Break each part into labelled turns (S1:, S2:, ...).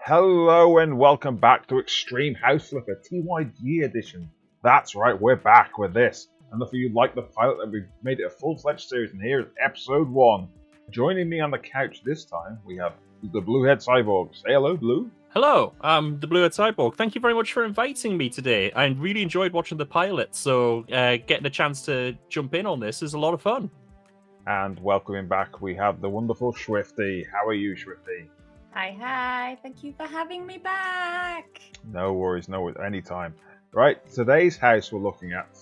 S1: Hello and welcome back to Extreme House Flipper TYG edition. That's right, we're back with this. And if you like the pilot, that we've made it a full-fledged series, and here is episode 1. Joining me on the couch this time, we have the Bluehead Cyborg. Say hello, Blue.
S2: Hello, I'm the Bluehead Cyborg. Thank you very much for inviting me today. I really enjoyed watching the pilot, so getting a chance to jump in on this is a lot of fun.
S1: And welcoming back, we have the wonderful Swifty. How are you, Swifty?
S3: Hi, thank you for having me back.
S1: No worries, anytime. Right, today's house we're looking at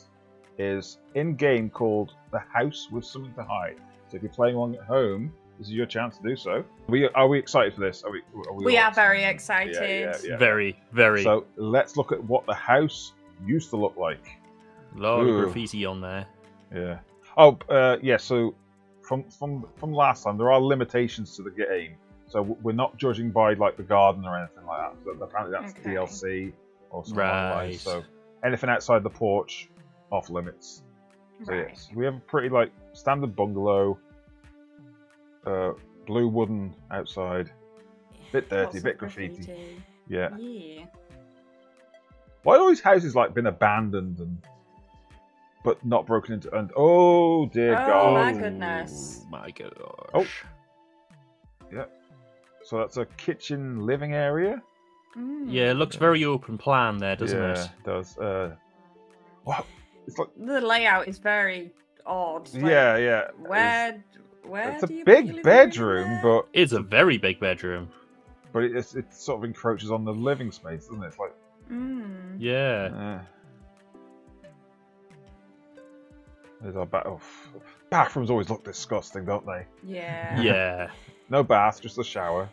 S1: is in-game called The House with Something to Hide. So if you're playing along at home, this is your chance to do so. Are we excited for this?
S3: We are very excited.
S1: Yeah.
S2: Very, very.
S1: So let's look at what the house used to look like.
S2: A lot of graffiti on there.
S1: Yeah. Oh, yeah, so from last time, there are limitations to the game. So we're not judging by like the garden or anything like that. So apparently that's DLC or something like that. So anything outside the porch, off limits. So yes, we have a pretty like standard bungalow. Blue wooden outside. Bit dirty, bit graffiti. Yeah. Why are all these houses like been abandoned but not broken into? And oh dear God!
S3: Oh my goodness!
S2: Oh my gosh!
S1: Oh. Yeah. So that's a kitchen living area.
S2: Yeah, it looks very open plan there, doesn't it?
S1: Yeah, it does. Wow, it's like
S3: the layout is very odd. Like,
S1: yeah.
S3: Where?
S1: It's a big bedroom, but
S2: it's a very big bedroom.
S1: But it sort of encroaches on the living space, doesn't it? It's like
S2: yeah.
S1: There's our bathrooms always look disgusting, don't they?
S3: Yeah.
S2: Yeah.
S1: No bath, just a shower.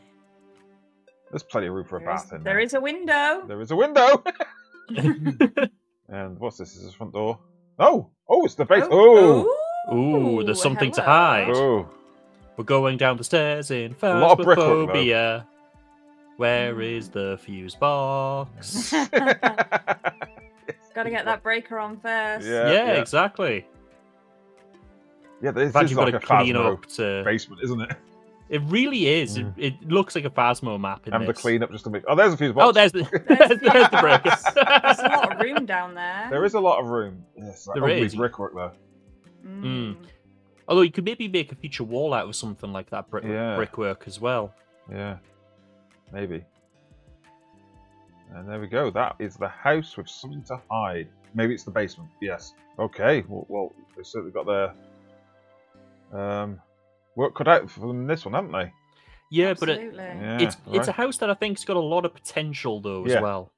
S1: There's plenty of room for a bath in there.
S3: There is a window.
S1: There is a window. And what's this? Is this front door? Oh, it's the base.
S2: Ooh, there's something to hide.
S1: Oh.
S2: We're going down the stairs in
S1: A lot of brickwork,
S2: Phasmophobia. Where is the fuse box?
S3: Gotta get that breaker on first.
S2: Yeah, exactly.
S1: Yeah, this
S2: In fact,
S1: is
S2: you've
S1: like
S2: got
S1: a
S2: to clean
S1: Phasmo
S2: up to
S1: basement, isn't it?
S2: It really is. It looks like a Phasmo map in
S1: And
S2: this.
S1: the clean up just to make. Oh, there's a fuse box.
S2: Oh, there's the there's the breaker.
S3: There's a lot of room down there.
S1: There is a lot of room. Yes,
S2: There
S1: ugly
S2: is.
S1: brickwork though.
S2: Although you could maybe make a future wall out of something like that brickwork as well.
S1: Yeah, maybe. And there we go. That is the house with something to hide. Maybe it's the basement. Yes. Okay. Well they've certainly got their work cut out from this one, haven't they?
S2: Yeah,
S3: Absolutely.
S2: but it's a house that I think's got a lot of potential though as well.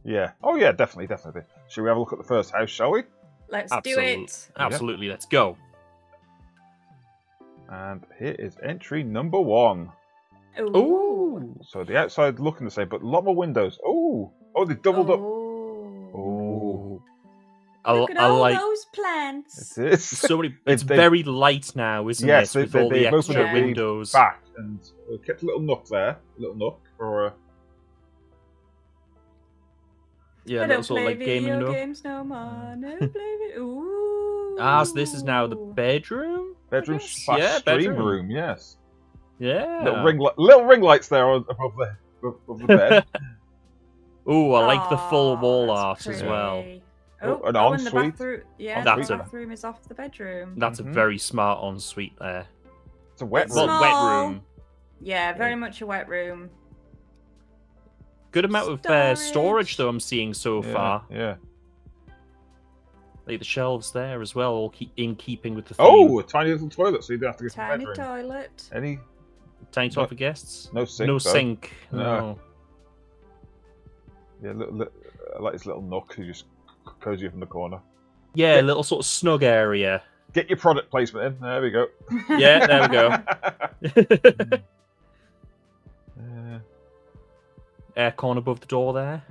S1: Yeah. Oh yeah, definitely. Should we have a look at the first house, shall we?
S3: Let's do it.
S2: Absolutely. Let's go.
S1: And here is entry number 1.
S2: Ooh.
S1: So the outside looking the same, but a lot more windows. Oh, they doubled up.
S2: Oh.
S3: Look at all those plants.
S1: It is.
S2: So many, it's very light now, isn't it? With all the extra windows.
S1: Back, and we kept a little nook there. For
S3: I don't play video games no more. No play Ooh.
S2: So this is now the bedroom?
S1: Bedroom / stream room, yes.
S2: Yeah.
S1: Little ring lights there above the bed.
S2: Ooh, I like the full wall art as well.
S1: An
S3: and
S1: ensuite.
S3: the bathroom. Yeah,
S2: That's
S3: the bathroom is off the bedroom.
S2: That's a very smart ensuite there.
S1: It's a wet
S3: It's
S1: room.
S3: small.
S2: Wet room.
S3: Yeah, very much a wet room.
S2: Good amount of storage though I'm seeing so far.
S1: Yeah.
S2: Like the shelves there as well, all in keeping with the theme.
S1: Oh, a tiny little toilet, so you don't have to go to the
S3: Tiny
S1: bedroom.
S3: toilet.
S1: Any?
S2: Tiny toilet for guests?
S1: No sink.
S2: No
S1: though.
S2: sink.
S1: No.
S2: No.
S1: Yeah, I like this little nook. You just cozy up in the corner.
S2: Yeah, a little sort of snug area.
S1: Get your product placement in. There we go.
S2: Yeah, there we go. Aircon above the door there.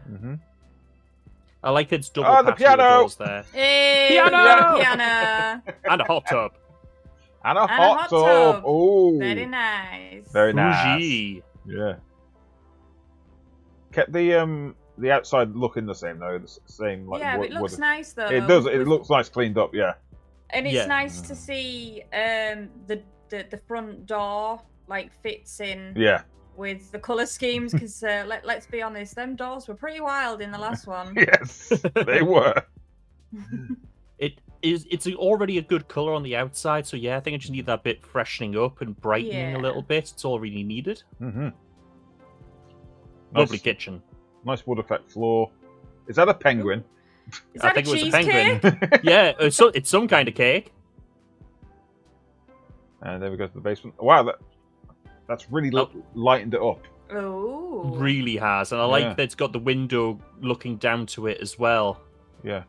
S2: I like that it's double
S1: the
S2: patio
S1: piano!
S2: doors there.
S3: Hey,
S2: Piano!
S3: piano.
S2: And a hot tub.
S1: And a hot tub. Oh,
S3: very nice.
S1: Very nice.
S2: Bougie.
S1: Yeah. Kept the outside looking the same though. The same like.
S3: Yeah,
S1: wood,
S3: it looks
S1: wood.
S3: nice though.
S1: It does. It looks nice, cleaned up. Yeah.
S3: And it's nice to see the front door like fits in.
S1: Yeah.
S3: with the colour schemes, because let's be honest, them doors were pretty wild in the last one.
S1: Yes, they were.
S2: It's already a good colour on the outside, so yeah, I think I just need that bit freshening up and brightening a little bit. It's all really needed. Lovely kitchen.
S1: Nice wood effect floor. Is that a penguin?
S3: Is that
S2: I think
S3: a
S2: it was a
S3: cheesecake?
S2: penguin. Yeah, it's some kind of cake.
S1: And there we go to the basement. Wow, that's really lightened it up.
S3: Oh,
S2: Really has, and I like that it's got the window looking down to it as well.
S1: Yeah.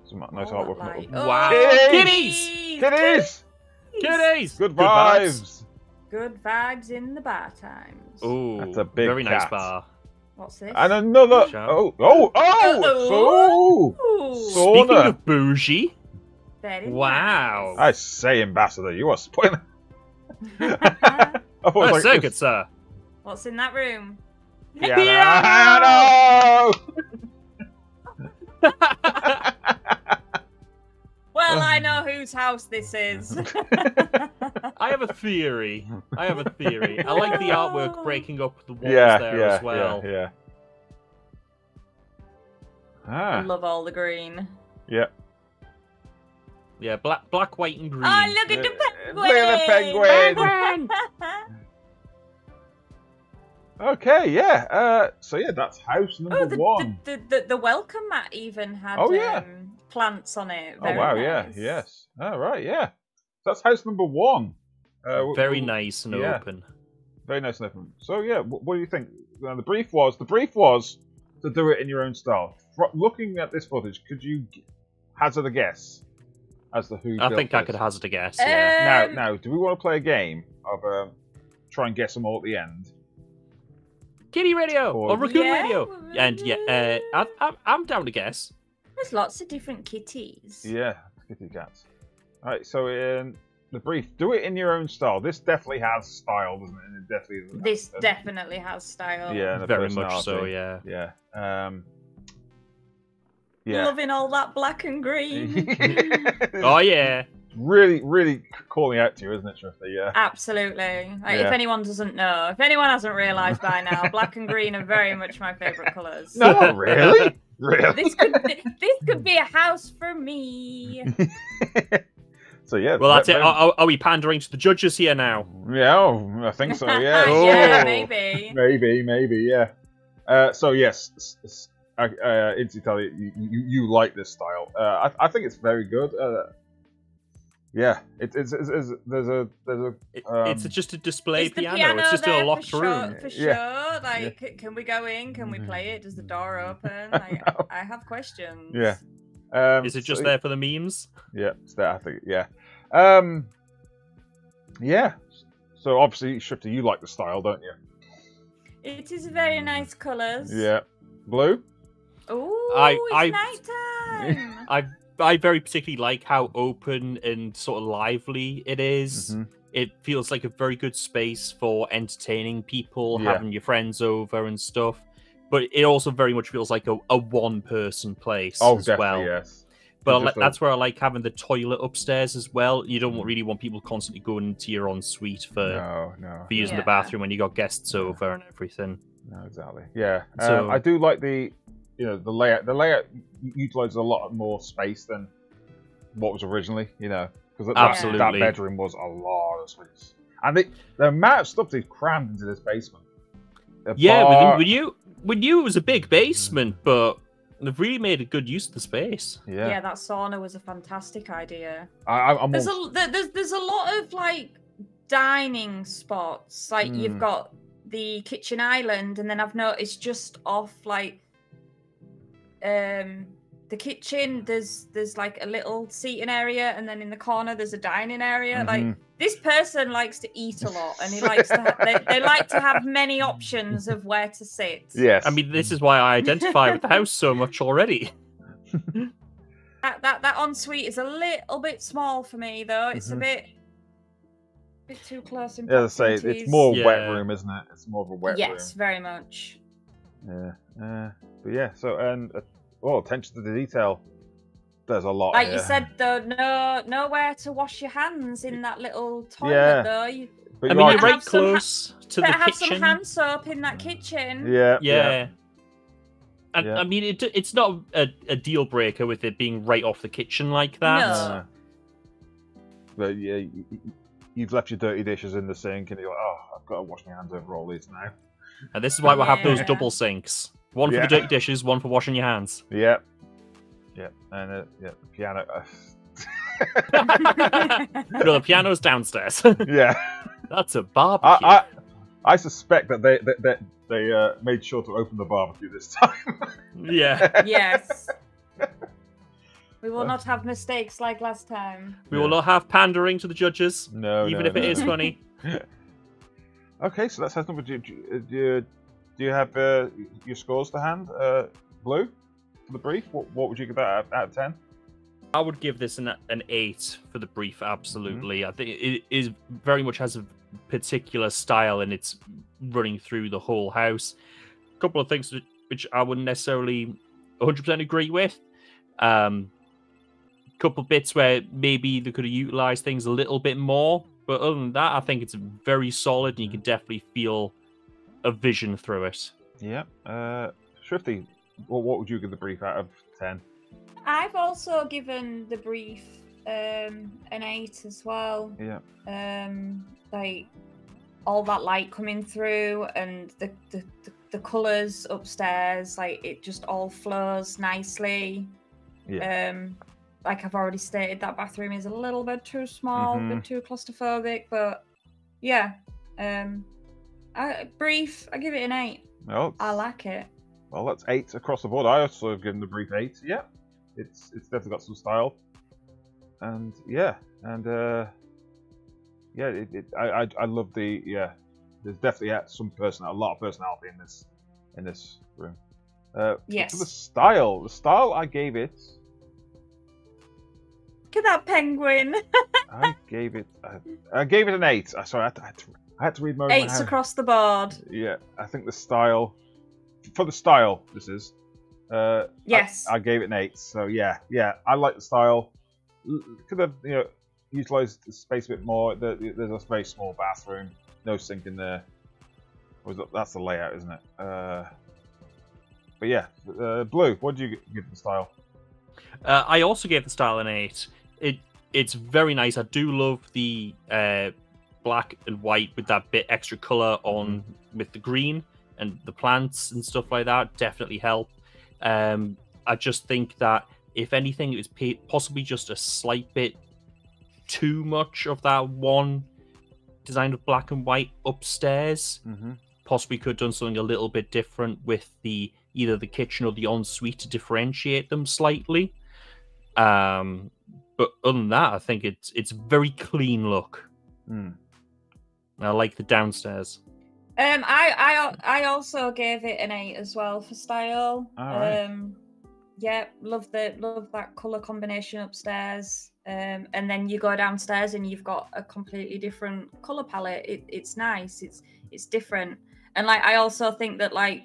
S1: Some nice artwork.
S3: Like...
S2: Wow.
S1: Kitties!
S2: Kitties! Kitties!
S1: Good vibes!
S3: Good vibes in the bar times.
S2: Oh,
S1: that's a big
S2: very nice
S1: cat.
S2: bar.
S3: What's this?
S1: And another.
S2: Speaking
S1: Sauna.
S2: of bougie.
S3: Very
S2: Wow.
S1: I say, Ambassador, you are spoiling.
S2: Nice good, sir.
S3: What's in that room?
S1: Piano!
S3: Well, I know whose house this is.
S2: I have a theory. I like the artwork breaking up the walls there as well.
S1: Yeah.
S3: I love all the green.
S1: Yeah.
S2: Yeah, black, white, and green.
S3: Oh, look at the penguin!
S1: Look at the penguin! Okay, yeah. So yeah, that's house number one.
S3: The welcome mat even had plants on it. Very nice.
S1: Yes. All right, yeah. So that's house number one.
S2: Very nice and open.
S1: Very nice and open. So yeah, what do you think? The brief was to do it in your own style. Looking at this footage, could you hazard a guess as to who?
S2: I think I could hazard a guess.
S1: Yeah. Now, do we want to play a game of try and guess them all at the end?
S2: Kitty Radio or Raccoon Radio, and I'm down to guess.
S3: There's lots of different kitties.
S1: Yeah, kitty cats. All right, so in the brief, do it in your own style. This definitely has style, doesn't it? And it definitely
S3: definitely has style.
S1: Yeah,
S2: very much so. Yeah.
S1: Yeah.
S3: Loving all that black and green.
S2: Oh yeah.
S1: Really calling out to you, isn't it, Shrifty? Yeah.
S3: Absolutely. If anyone doesn't know, if anyone hasn't realised by now, black and green are very much my favourite colours.
S1: No, really? Really?
S3: This could be a house for me.
S1: So yeah.
S2: Well, that's it. Are we pandering to the judges here now?
S1: Yeah, I think so. Yeah.
S3: Yeah, maybe.
S1: Maybe. Yeah. So yes, Inti, you like this style. I think it's very good. Yeah, there's a.
S2: It's just a display piano. It's just a locked room.
S3: For sure. Like, can we go in? Can we play it? Does the door open? Like, I have questions.
S1: Yeah.
S2: Is it just there for the memes?
S1: Yeah, it's there. I think. Yeah. Yeah. So obviously, Shrifty, you like the style, don't you?
S3: It is very nice colours.
S1: Yeah. Blue.
S3: Oh, it's nighttime.
S2: I very particularly like how open and sort of lively it is.
S1: Mm-hmm.
S2: It feels like a very good space for entertaining people, having your friends over and stuff. But it also very much feels like a one-person place as well.
S1: Yes.
S2: But that's where I like having the toilet upstairs as well. You don't really want people constantly going into your ensuite for using the bathroom when you got guests over and everything.
S1: No, exactly. Yeah. So I do like the layout. The layout utilizes a lot more space than what was originally, because that bedroom was a lot of space, and the amount of stuff they crammed into this basement.
S2: We knew it was a big basement, but they've really made a good use of the space.
S3: Yeah, that sauna was a fantastic idea.
S1: There's
S3: a lot of like dining spots. Like you've got the kitchen island, and then I've noticed just off like the kitchen, there's like a little seating area, and then in the corner there's a dining area. Like this person likes to eat a lot, and he likes to they like to have many options of where to sit.
S1: Yes,
S2: I mean this is why I identify with the house so much already.
S3: That ensuite is a little bit small for me though. It's a bit too close in proximity.
S1: It's more wet room, isn't it? It's more of a wet room.
S3: Yes, very much.
S1: Yeah. But yeah, so attention to the detail. There's a lot.
S3: Like you said, though, nowhere to wash your hands in that little toilet, though.
S1: But
S2: I mean, you're right close to the
S3: have
S2: kitchen.
S3: some hand soap in that kitchen.
S2: Yeah. And I mean, it's not a deal breaker with it being right off the kitchen like that.
S3: No.
S1: But yeah, you've left your dirty dishes in the sink, and you're like, oh, I've got to wash my hands over all these now.
S2: And this is why we'll have those double sinks. One for the dirty dishes, one for washing your hands.
S1: Yeah. And the piano.
S2: No, the piano's downstairs.
S1: Yeah.
S2: That's a barbecue.
S1: I suspect that they made sure to open the barbecue this time.
S2: Yeah.
S3: Yes. We will not have mistakes like last time.
S2: We will not have pandering to the judges.
S1: No,
S2: even if it is funny.
S1: Okay, so that's number. Do you have your scores to hand, Blue, for the brief? What would you give that out of 10?
S2: I would give this an 8 for the brief. Absolutely, I think it is very much has a particular style, and it's running through the whole house. A couple of things which I wouldn't necessarily 100% agree with. Couple bits where maybe they could have utilized things a little bit more, but other than that, I think it's very solid, and you can definitely feel a vision through it.
S1: Yeah. Shrifty, what would you give the brief out of 10?
S3: I've also given the brief an 8 as well.
S1: Yeah.
S3: Like all that light coming through, and the colours upstairs, like it just all flows nicely.
S1: Yeah.
S3: Like I've already stated, that bathroom is a little bit too small, a bit too claustrophobic, but yeah. Brief, I give it an 8.
S1: Oh,
S3: I like it.
S1: Well, that's 8 across the board. I also have given the brief 8. Yeah. It's definitely got some style. And I love the There's definitely a lot of personality in this room.
S3: Yes.
S1: For the style I gave it.
S3: Look at that penguin.
S1: I gave it an 8. Sorry, I had to read my
S3: 8s across the board.
S1: Yeah, I think the style for the style this is.
S3: Yes.
S1: I gave it an 8. So yeah, I like the style. Could have utilized the space a bit more. There's a very small bathroom, no sink in there. That's the layout, isn't it? But yeah, Blue, what did you give the style?
S2: I also gave the style an 8. It's very nice. I do love the black and white with that bit extra color on with the green, and the plants and stuff like that definitely help. I just think that if anything, it was possibly just a slight bit too much of that one design of black and white upstairs. Possibly could have done something a little bit different with either the kitchen or the ensuite to differentiate them slightly. But other than that, I think it's a very clean look. I like the downstairs.
S3: I also gave it an 8 as well for style.
S1: Right.
S3: Yeah, love that color combination upstairs. And then you go downstairs and you've got a completely different color palette. It's nice. It's different. And like I also think that like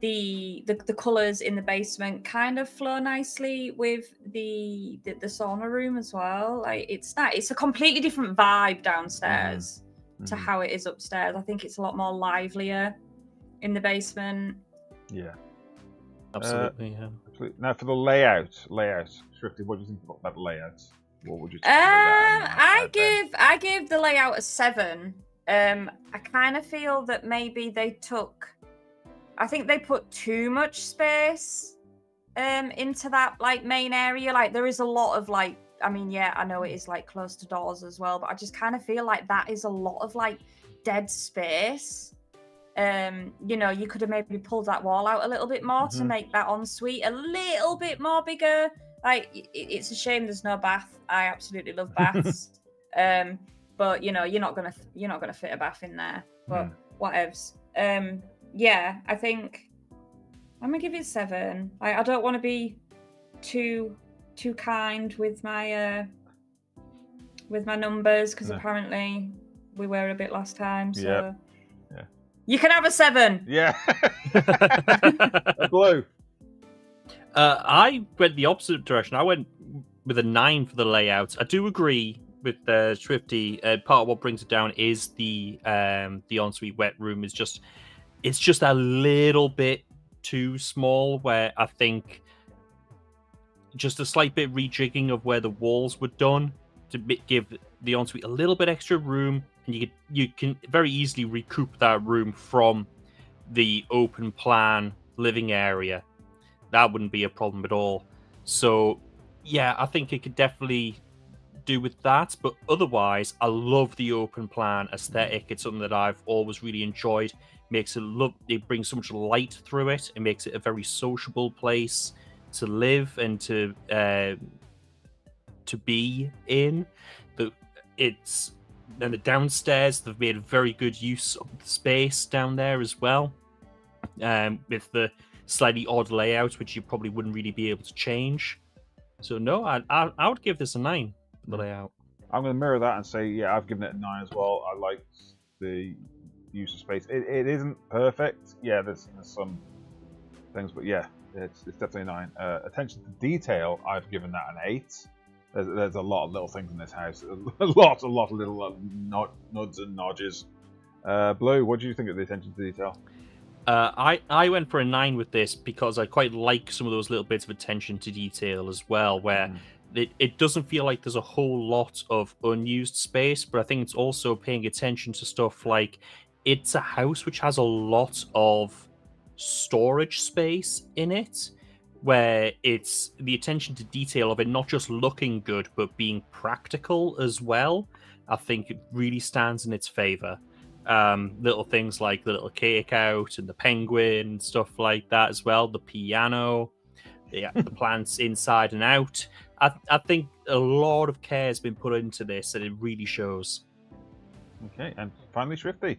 S3: the colors in the basement kind of flow nicely with the sauna room as well. Like it's a completely different vibe downstairs to how it is upstairs. I think it's a lot more livelier in the basement.
S1: Yeah.
S2: Absolutely, yeah.
S1: Now for the layout, Shrifty, what do you think about the layout? What would you say?
S3: I give the layout a 7. I kind of feel that maybe I think they put too much space into that like main area. Like there is a lot of like, I mean, yeah, I know it is like close to doors as well, but I just kind of feel like that is a lot of like dead space. You could have maybe pulled that wall out a little bit more to make that ensuite a little bit more bigger. Like it's a shame there's no bath. I absolutely love baths. But you're not gonna fit a bath in there. But whatevs. Yeah, I think I'm gonna give it 7. I don't want to be too kind with my numbers because apparently we were a bit last time. So yeah. You can have a 7.
S1: Yeah. Blue.
S2: I went the opposite direction. I went with a 9 for the layout. I do agree with Swifty. Part of what brings it down is the ensuite wet room is just a little bit too small. Where I think just a slight bit rejigging of where the walls were done to give the ensuite a little bit extra room, and you can very easily recoup that room from the open plan living area. That wouldn't be a problem at all. So yeah, I think it could definitely do with that, but otherwise I love the open plan aesthetic. It's something that I've always really enjoyed. It brings so much light through it. It makes it a very sociable place to live and to be in. And the downstairs, they've made a very good use of the space down there as well, with the slightly odd layout, which you probably wouldn't really be able to change. So no, I would give this a 9 for the layout.
S1: I'm going to mirror that and say, yeah, I've given it a 9 as well. I like the use of space. It isn't perfect. Yeah, there's some things, but yeah, it's definitely a 9. Attention to detail, I've given that an 8. There's a lot of little things in this house. A lot of little nods and nodges. Blue, what do you think of the attention to detail?
S2: I went for a 9 with this because I quite like some of those little bits of attention to detail as well, where it doesn't feel like there's a whole lot of unused space, but I think it's also paying attention to stuff like it's a house which has a lot of storage space in it, where it's the attention to detail of it not just looking good, but being practical as well. I think it really stands in its favor. Little things like the little cake out and the penguin and stuff like that as well. The piano, the plants inside and out. I think a lot of care has been put into this, and it really shows. Okay,
S1: and finally, Swifty.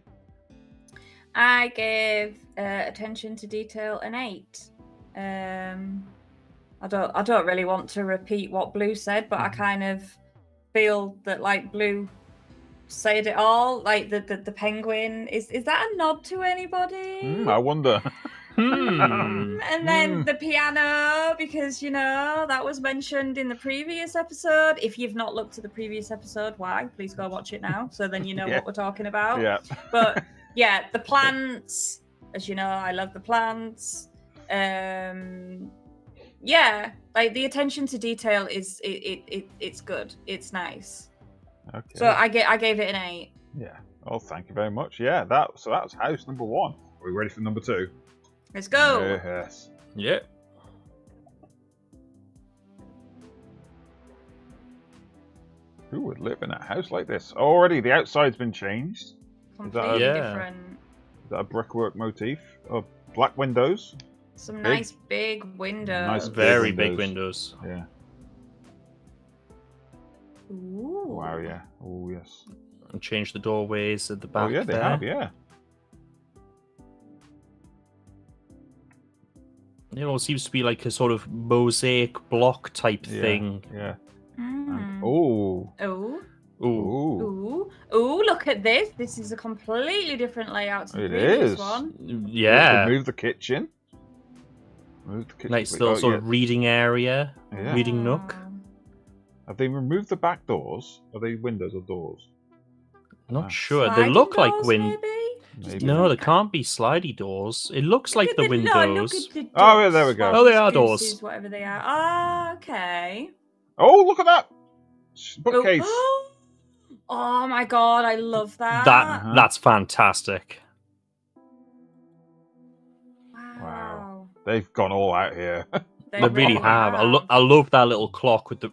S3: I gave attention to detail an 8. I don't really want to repeat what Blue said, but I kind of feel that like Blue said it all. Like the penguin is that a nod to anybody?
S1: I wonder.
S3: And then the piano, because that was mentioned in the previous episode. If you've not looked at the previous episode, why? Please go watch it now, so then you know what we're talking about.
S1: Yeah.
S3: But yeah, the plants. As you know, I love the plants. Yeah, like the attention to detail is it's good. It's nice.
S1: Okay.
S3: So I gave it an 8.
S1: Yeah. Oh, thank you very much. Yeah, that was house number 1. Are we ready for number 2?
S3: Let's go.
S1: Yes.
S2: Yeah.
S1: Who would live in a house like this? Already, the outside's been changed.
S3: Completely different.
S1: Is that a brickwork motif of black windows?
S3: Some nice big windows.
S2: Nice, very big windows.
S1: Yeah.
S3: Ooh.
S1: Wow, yeah. Oh, yes.
S2: And change the doorways at the back.
S1: Oh, yeah, they have, yeah.
S2: It all seems to be like a sort of mosaic block type thing.
S1: Yeah.
S3: Oh.
S1: Oh.
S3: Ooh, look at this. This is a completely different layout to the previous one.
S2: Yeah.
S1: Move the kitchen.
S2: Nice little sort of reading area.
S1: Yeah.
S2: Reading nook.
S1: Have they removed the back doors? Are they windows or doors?
S2: Not sure. They look like
S3: maybe?
S2: No, there can't be slidey doors. It looks like the windows.
S1: Oh, yeah, there we go.
S2: Oh, they are doors.
S3: Whatever they are. Ah, okay.
S1: Oh, look at that bookcase.
S3: Oh my god, I love that.
S2: That's fantastic.
S3: Wow.
S1: They've gone all out here.
S2: They really have. I love that little clock with the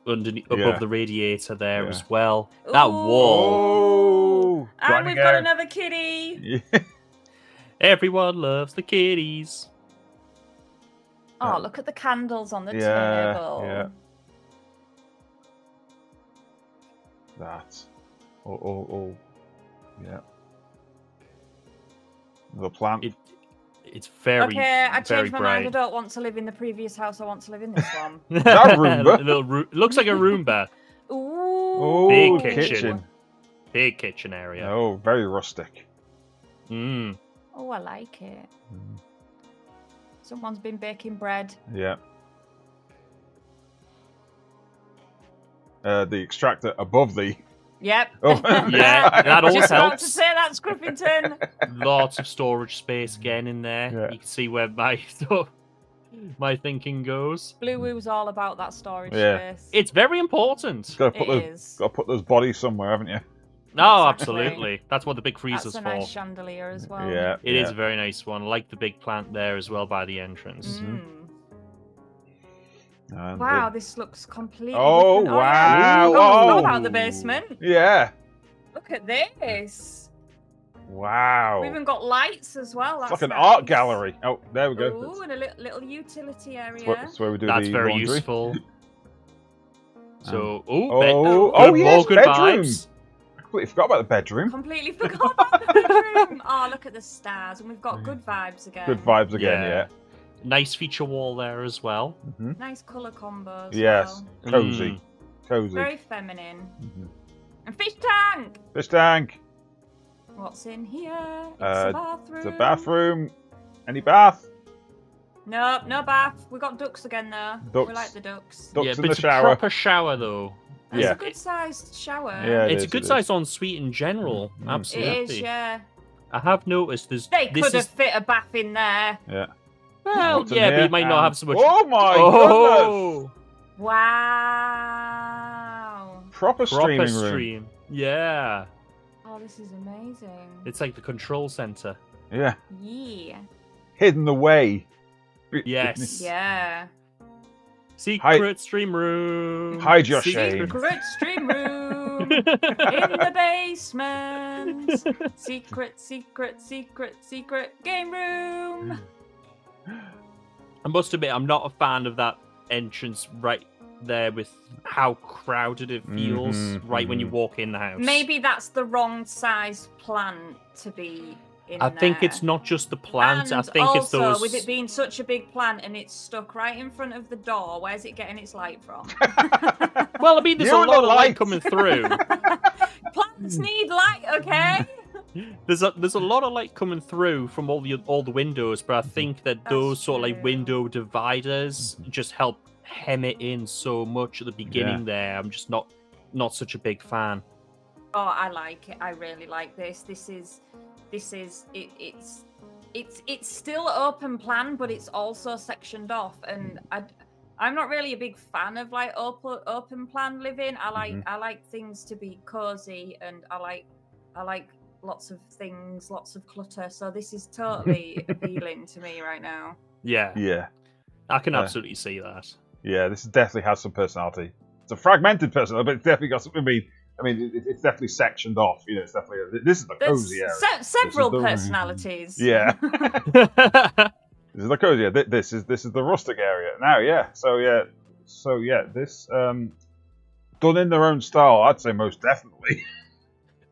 S2: above the radiator there as well. That wall.
S3: And we've got another kitty.
S2: Everyone loves the kitties.
S3: Oh, look at the candles on the table.
S1: Yeah. That. Oh. Yeah. The plant.
S2: It's very
S3: okay. I
S2: very
S3: changed my
S2: bright.
S3: mind. I don't want to live in the previous house. I want to live in this one.
S1: Is that a Roomba?
S2: Looks like a Roomba.
S3: Ooh.
S2: Big kitchen. Big kitchen area.
S1: Oh, very rustic.
S3: Oh, I like it. Someone's been baking bread.
S1: Yeah. The extractor above the
S3: Yep.
S1: Oh.
S2: Yeah, that all
S3: Just about
S2: helps.
S3: to say that's Griffington.
S2: Lots of storage space again in there.
S1: Yeah.
S2: You can see where my thinking goes.
S3: Blue Woo's all about that storage
S1: Yeah.
S3: space.
S2: It's very important.
S1: Got to put those bodies somewhere, haven't you?
S2: No,
S3: Exactly.
S2: absolutely. That's what the big freezer's
S3: That's a
S2: for.
S3: nice chandelier as well.
S1: Yeah.
S2: It is a very nice one. I like the big plant there as well by the entrance.
S3: Mm.
S1: And
S3: Wow, this looks completely
S1: Oh,
S3: different.
S1: wow.
S3: Oh, yeah. I forgot
S1: Oh.
S3: about the basement.
S1: Yeah.
S3: Look at this.
S1: Wow.
S3: We've even got lights as well.
S1: It's
S3: That's
S1: like an
S3: nice.
S1: art gallery. Oh, there we go.
S3: Ooh, and a little utility area.
S1: That's where we do
S2: That's
S1: the
S2: very
S1: laundry.
S2: useful. So,
S1: yes,
S2: good
S1: bedroom.
S2: vibes.
S1: I completely forgot about the bedroom.
S3: Completely forgot about the bedroom. Oh, look at the stars, and we've got good vibes again.
S1: Good vibes again, yeah.
S2: Nice feature wall there as well.
S1: Mhm.
S3: Nice colour combos.
S1: Yes,
S3: Well.
S1: cozy. Cozy.
S3: Very feminine.
S1: Mhm.
S3: And fish tank.
S1: Fish tank.
S3: What's in here? It's
S1: Uh,
S3: a bathroom.
S1: It's a bathroom. Any bath?
S3: Nope, no bath. We got ducks again though.
S1: Ducks.
S3: We like the ducks.
S1: Ducks
S2: yeah,
S1: in
S2: but
S1: the
S2: it's
S1: shower.
S2: a proper shower though.
S3: It's
S1: Yeah.
S3: a good sized shower.
S1: Yeah,
S2: It's a
S1: is,
S2: good
S1: it
S2: size ensuite in general.
S1: Mm.
S3: It
S2: Absolutely.
S3: is, yeah.
S2: I have noticed there's
S3: They
S2: this
S3: could have
S2: is
S3: fit a bath in there.
S1: Yeah.
S2: well,
S1: What's in
S2: yeah, but
S1: here?
S2: it might not have so much.
S1: Oh my
S2: Oh!
S3: Wow.
S1: goodness! Proper
S2: Proper
S1: streaming room.
S2: stream. Yeah.
S3: Oh, this is amazing.
S2: It's like the control center.
S1: Yeah.
S3: Yeah.
S1: Hidden away.
S2: Yes.
S3: Yeah.
S2: Secret stream room.
S1: Hide your
S2: Secret-
S1: shame.
S3: Secret stream room in the basement. Secret game room.
S2: I must admit, I'm not a fan of that entrance right there with how crowded it feels right when you walk in the house.
S3: Maybe that's the wrong size plant to be in
S2: I think
S3: there.
S2: it's not just the plant.
S3: And
S2: I think
S3: also,
S2: it's those.
S3: with it being such a big plant and it's stuck right in front of the door, where's it getting its light from?
S2: Well, I mean, there's
S1: You
S2: a
S1: and
S2: lot
S1: the
S2: of light
S1: lights.
S2: coming through.
S3: Plants need light, okay?
S2: There's a lot of light coming through from all the windows, but I think that
S3: That's
S2: those sort of like
S3: true.
S2: window dividers just help hem it in so much at the beginning. There, I'm just not such a big fan.
S3: Oh, I like it. I really like this. It's still open plan, but it's also sectioned off. And I'm not really a big fan of like open plan living. I like things to be cozy, and I like lots of things, lots of clutter. So this is totally appealing to me right now.
S2: Yeah,
S1: Yeah.
S2: I can absolutely see that.
S1: Yeah, this definitely has some personality. It's a fragmented personality, but it's definitely got something. I mean, it's definitely sectioned off. You know, it's definitely this is the cozy area.
S3: Several
S1: This is the-
S3: personalities.
S1: Yeah, this is the cozy area. This is the rustic area. Now, yeah. So yeah, this done in their own style. I'd say most definitely.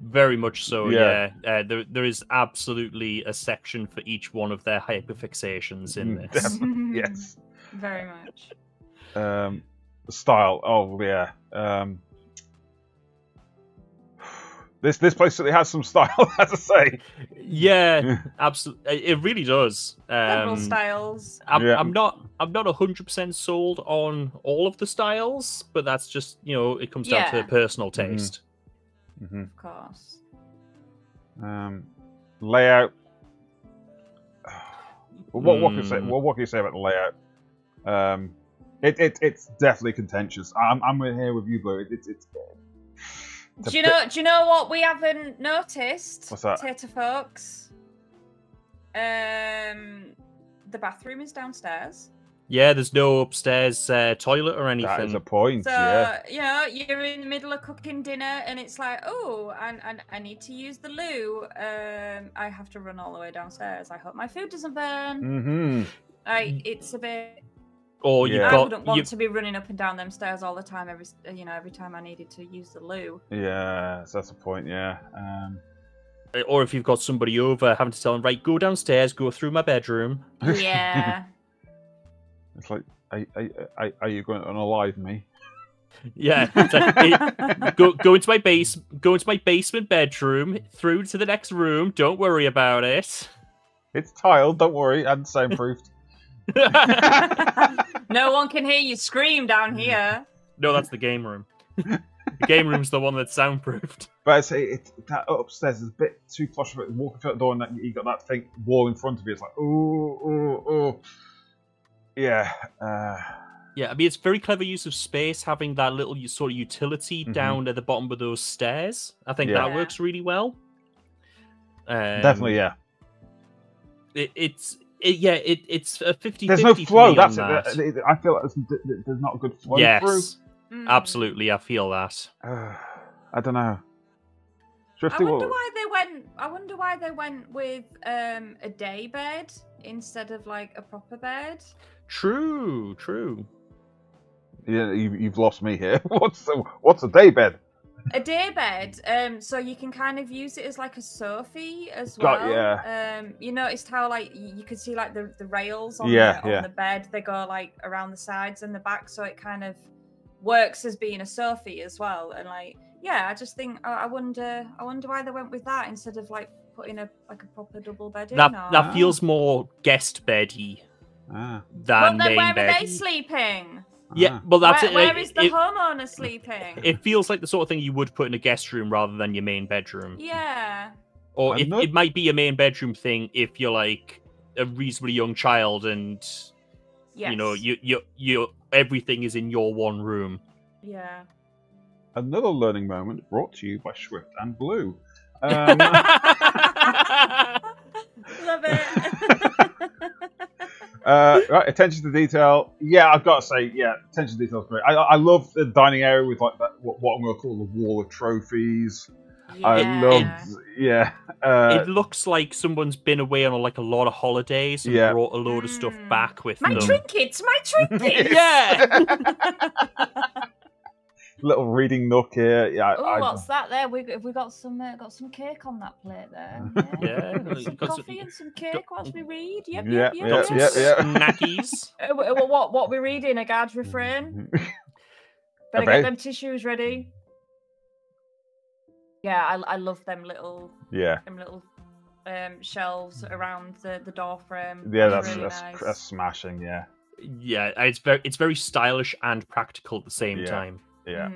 S2: Very much so.
S1: Yeah.
S2: Yeah, there is absolutely a section for each one of their hyperfixations in this.
S1: Definitely, yes.
S3: Very much.
S1: The style. Oh yeah. This place certainly has some style, I have to say.
S2: Yeah, absolutely. It really does.
S3: Several styles.
S2: I'm not 100% sold on all of the styles, but that's just it comes down to
S3: Yeah.
S2: personal taste.
S1: Mm-hmm.
S3: Of course.
S1: Layout. What can you say? What can you say about the layout? It's definitely contentious. I'm here with you, Blue.
S3: Do you know what we haven't noticed?
S1: What's that?
S3: Tater folks. The bathroom is downstairs.
S2: Yeah, there's no upstairs toilet or anything.
S1: That is a point.
S3: So
S1: Yeah.
S3: you're in the middle of cooking dinner, and it's like, oh, I need to use the loo. I have to run all the way downstairs. I hope my food doesn't burn.
S1: Mm-hmm.
S3: It's a bit.
S2: Or
S1: Yeah.
S2: you've
S3: I
S2: got
S3: wouldn't want to be running up and down them stairs all the time. Every time I needed to use the loo.
S1: Yeah. So that's a point. Yeah.
S2: or if you've got somebody over, having to tell them, right, go downstairs, go through my bedroom.
S3: Yeah.
S1: It's like, are you going to unalive me?
S2: Yeah, it's like, hey, go into my basement bedroom, through to the next room. Don't worry about it.
S1: It's tiled. Don't worry, and soundproofed.
S3: No one can hear you scream down here.
S2: No, that's the game room. The game room's the one that's soundproofed.
S1: But I say that upstairs is a bit too claustrophobic. Walking through the door and you got that thing wall in front of you. It's like, oh. Yeah.
S2: Yeah, I mean, it's very clever use of space, having that little sort of utility down at the bottom of those stairs. I think that works really well.
S1: Definitely, yeah.
S2: It's a 50-50.
S1: There's no flow. That's
S2: that.
S1: it. I feel like there's not a good flow through.
S2: Absolutely, I feel that.
S1: I don't know.
S3: I wonder why they went with a day bed instead of like a proper bed.
S2: True.
S1: Yeah, you've lost me here. What's a day bed?
S3: A day bed, so you can kind of use it as like a sofa as well. You noticed how like you could see like the rails on the bed. They go like around the sides and the back, so it kind of works as being a sofa as well. And like, yeah, I just think I wonder why they went with that instead of like putting a proper double bed in.
S2: That feels more guest beddy than
S3: then
S2: main
S3: where
S2: bed.
S3: are they sleeping?
S2: Yeah, well, that's it.
S3: Where is the homeowner sleeping?
S2: It feels like the sort of thing you would put in a guest room rather than your main bedroom.
S3: Yeah.
S2: Or it might be a main bedroom thing if you're like a reasonably young child and you know you everything is in your one room.
S3: Yeah.
S1: Another learning moment brought to you by Swift and Blue.
S3: Love it.
S1: Right, attention to detail. Yeah, I've got to say, attention to detail is great. I love the dining area with like that, what I'm going to call the wall of trophies.
S3: Yeah.
S1: I love,
S2: it looks like someone's been away on a lot of holidays and brought a load of stuff back with them.
S3: My trinkets.
S2: Yeah.
S1: Little reading nook here. Yeah.
S3: What's that there? We got some cake on that plate there. Yeah. Some coffee and some cake whilst we read. Yep.
S2: Snackies.
S3: What we reading? A guard's refrain. Better get them tissues ready. Yeah, I love them little.
S1: Yeah.
S3: Them little shelves around the door frame.
S1: Yeah,
S3: that's
S1: smashing. Yeah.
S2: Yeah, it's very stylish and practical at the same time.
S1: Yeah.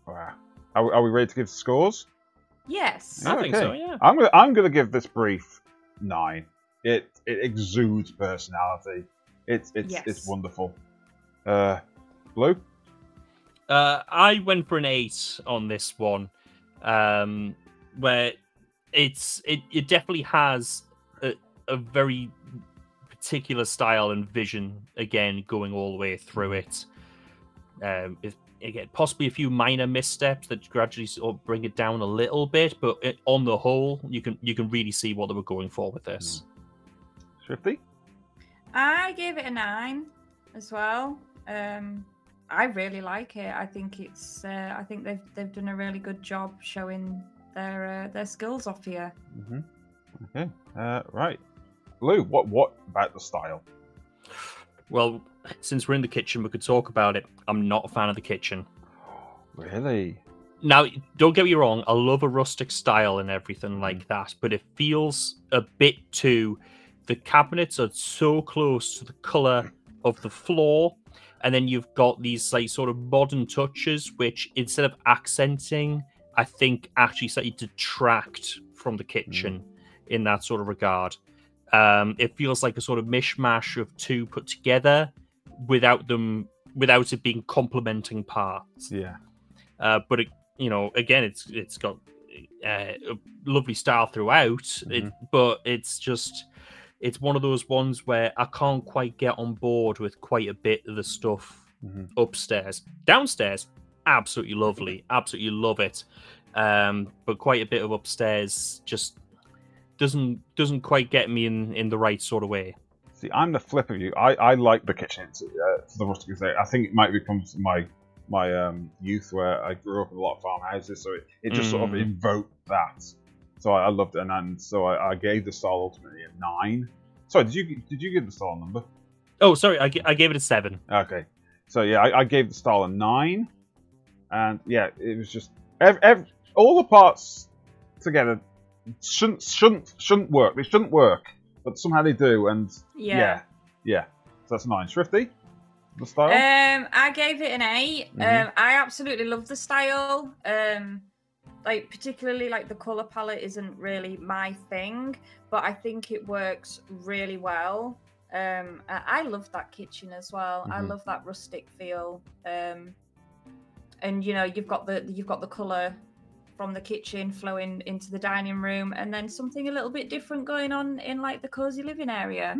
S1: Wow. Are we ready to give scores?
S3: Yes.
S2: I think so, yeah.
S1: I'm gonna give this brief 9. It exudes personality. It's wonderful. Blue?
S2: I went for an 8 on this one. Where it definitely has a very particular style and vision again going all the way through it. Again, possibly a few minor missteps that gradually sort of bring it down a little bit, but on the whole, you can really see what they were going for with this.
S1: Swifty?
S3: I gave it a 9 as well. I really like it. I think it's. I think they've done a really good job showing their skills off here.
S1: Okay. Right. Blue. What about the style?
S2: Well, since we're in the kitchen, we could talk about it. I'm not a fan of the kitchen.
S1: Really?
S2: Now, don't get me wrong. I love a rustic style and everything like that, but it feels a bit too. The cabinets are so close to the color of the floor, and then you've got these like sort of modern touches, which instead of accenting, I think actually slightly detract from the kitchen in that sort of regard. It feels like a sort of mishmash of two put together without it being complementing parts.
S1: Yeah.
S2: But again, it's got a lovely style throughout. But it's one of those ones where I can't quite get on board with quite a bit of the stuff upstairs. Downstairs, absolutely lovely, absolutely love it. But quite a bit of upstairs just doesn't quite get me in the right sort of way.
S1: See, I'm the flip of you. I like the kitchen to the rustic estate. I think it might become my youth where I grew up in a lot of farmhouses, so it just sort of invoked that. So I loved it, and so I gave the style ultimately a 9. Sorry, did you give the style a number?
S2: Oh, sorry, I gave it a 7.
S1: Okay, so yeah, I gave the style a 9, and yeah, it was just all the parts together shouldn't work. They shouldn't work, but somehow they do, and yeah. So that's 9. Swifty, The style?
S3: I gave it an 8. I absolutely love the style. Like particularly like the color palette isn't really my thing, but I think it works really well. I love that kitchen as well. I love that rustic feel. And you know, you've got the color from the kitchen flowing into the dining room, and then something a little bit different going on in like the cozy living area.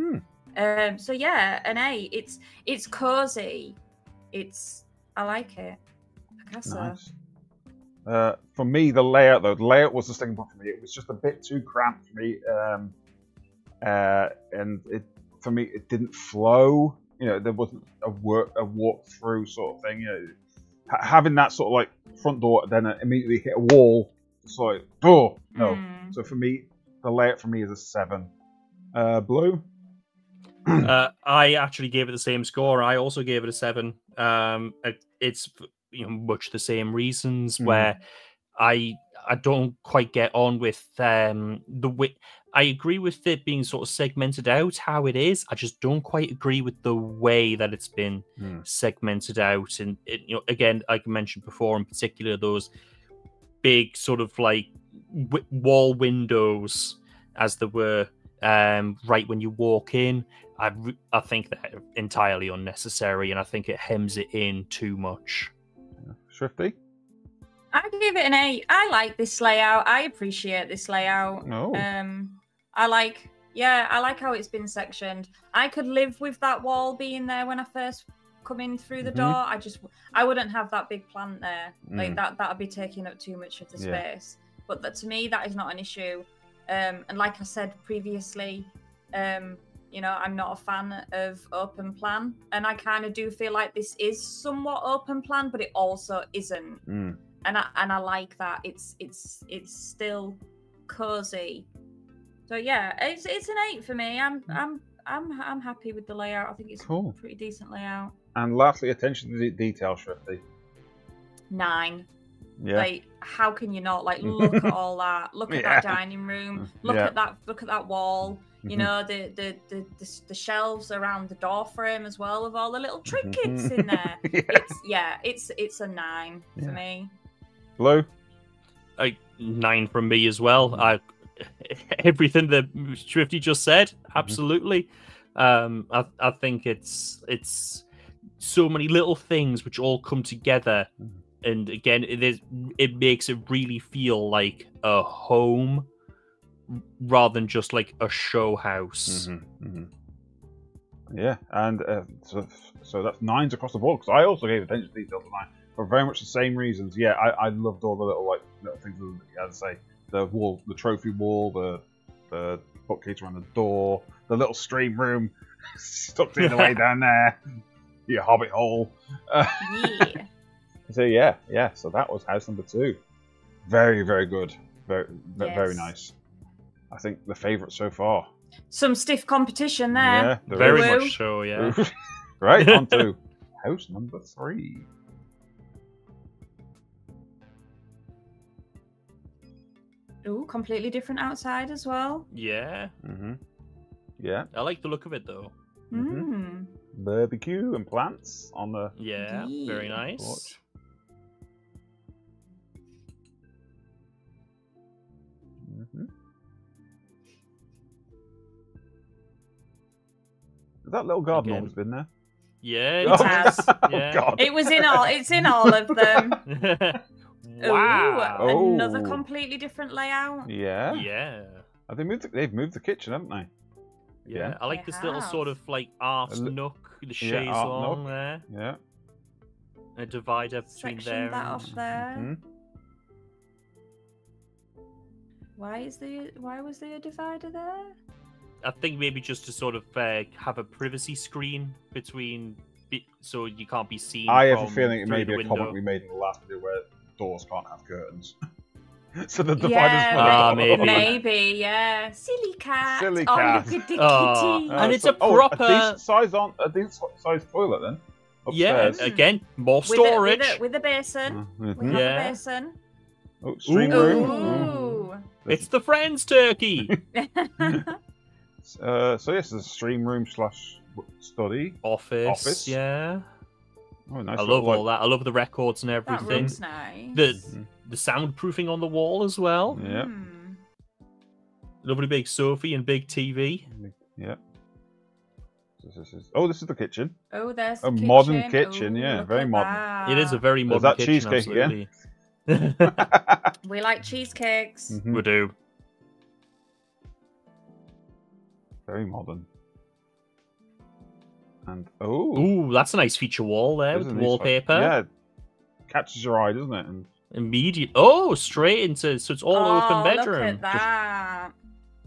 S3: So yeah, an 8. It's cozy. I like it. I guess
S1: nice. For me, the layout was the sticking point for me. It was just a bit too cramped for me, and for me it didn't flow. You know, there wasn't a walk through sort of thing. You know, having that sort of like front door, then immediately hit a wall. It's like, oh no. So for me, the layout for me is a 7. Blue.
S2: I actually gave it the same score. I also gave it a 7. It's much the same reasons where I don't quite get on with the way. I agree with it being sort of segmented out how it is. I just don't quite agree with the way that it's been segmented out. And again, like I mentioned before, in particular, those big sort of like wall windows, as there were right when you walk in. I think that entirely unnecessary, and I think it hems it in too much.
S1: Swifty?
S3: I give it an 8. I like this layout. I appreciate this layout.
S1: No.
S3: I like how it's been sectioned. I could live with that wall being there when I first come in through the door. I wouldn't have that big plant there. Like that'd be taking up too much of the space. But to me, that is not an issue. And like I said previously, I'm not a fan of open plan, and I kind of do feel like this is somewhat open plan, but it also isn't. And I like that it's still cozy. So yeah, it's an 8 for me. I'm happy with the layout. I think it's a pretty decent layout.
S1: And lastly, attention to detail, Swifty.
S3: 9.
S1: Yeah.
S3: Like, how can you not look at all that? Look at that dining room. Look at that wall. You know, the shelves around the door frame as well, with all the little trinkets in there. It's a 9 for me.
S1: Blue?
S2: 9 from me as well. Everything that Swifty just said, absolutely. I think it's so many little things which all come together, and again, it makes it really feel like a home rather than just like a show house.
S1: Yeah, and so that's 9s across the board, because I also gave attention to detail to 9 for very much the same reasons. Yeah, I loved all the little things, as I say, the wall, the trophy wall, the bookcase around the door, the little stream room stuck in the way down there, your hobbit hole. So so that was house number 2. Very, very good. Very nice. I think the favourite so far.
S3: Some stiff competition there.
S1: Yeah,
S2: very much so. Yeah.
S1: Right, on to house number 3.
S3: Ooh, completely different outside as well.
S2: Yeah.
S1: Yeah.
S2: I like the look of it though.
S1: Barbecue and plants on the
S2: very nice.
S1: porch. That little garden always been there?
S2: Yeah, it has. Yeah.
S1: God.
S3: It's in all of them.
S2: Wow.
S3: Ooh, another completely different layout.
S1: Yeah.
S2: Yeah.
S1: They've moved the kitchen, haven't they?
S2: Yeah. I like this little sort of like art nook, the chaise along there.
S1: Yeah.
S2: A divider between
S3: Section
S2: there.
S3: That off there. Why was there a divider there?
S2: I think maybe just to sort of have a privacy screen between, so you can't be seen.
S1: I have a feeling it may be a
S2: window.
S1: comment we made in the last video where doors can't have curtains. So the divider's
S2: maybe.
S3: Yeah. Silly cat.
S1: Silly cat.
S3: Oh, look at the kitty.
S2: And it's a proper
S1: a decent size toilet then. Upstairs.
S2: Yeah, again, more storage.
S3: With a basin. We have a basin.
S1: Oh, stream room.
S3: Ooh.
S2: It's the Friends turkey.
S1: So yes, there's a stream room / study.
S2: Office. Yeah.
S1: Oh, nice.
S2: I love all that. I love the records and
S3: That
S2: everything.
S3: room's nice.
S2: The soundproofing on the wall as well.
S1: Yeah.
S2: Lovely big Sophie and big TV.
S1: Yeah. Oh, this is the kitchen.
S3: Oh, there's
S1: a
S3: the
S1: modern
S3: kitchen.
S1: kitchen.
S3: Ooh,
S1: Yeah,
S3: look
S1: very
S3: at
S1: modern.
S3: that.
S2: It is a very modern
S1: that
S2: kitchen,
S1: cheesecake again?
S2: absolutely.
S3: We like cheesecakes.
S1: Mhm.
S2: We do.
S1: Very modern. And oh,
S2: Ooh, that's a nice feature wall there with the wallpaper.
S1: Yeah, catches your eye, doesn't it? And
S2: Immediate. Oh, straight into. So it's all open bedroom.
S3: Look at that.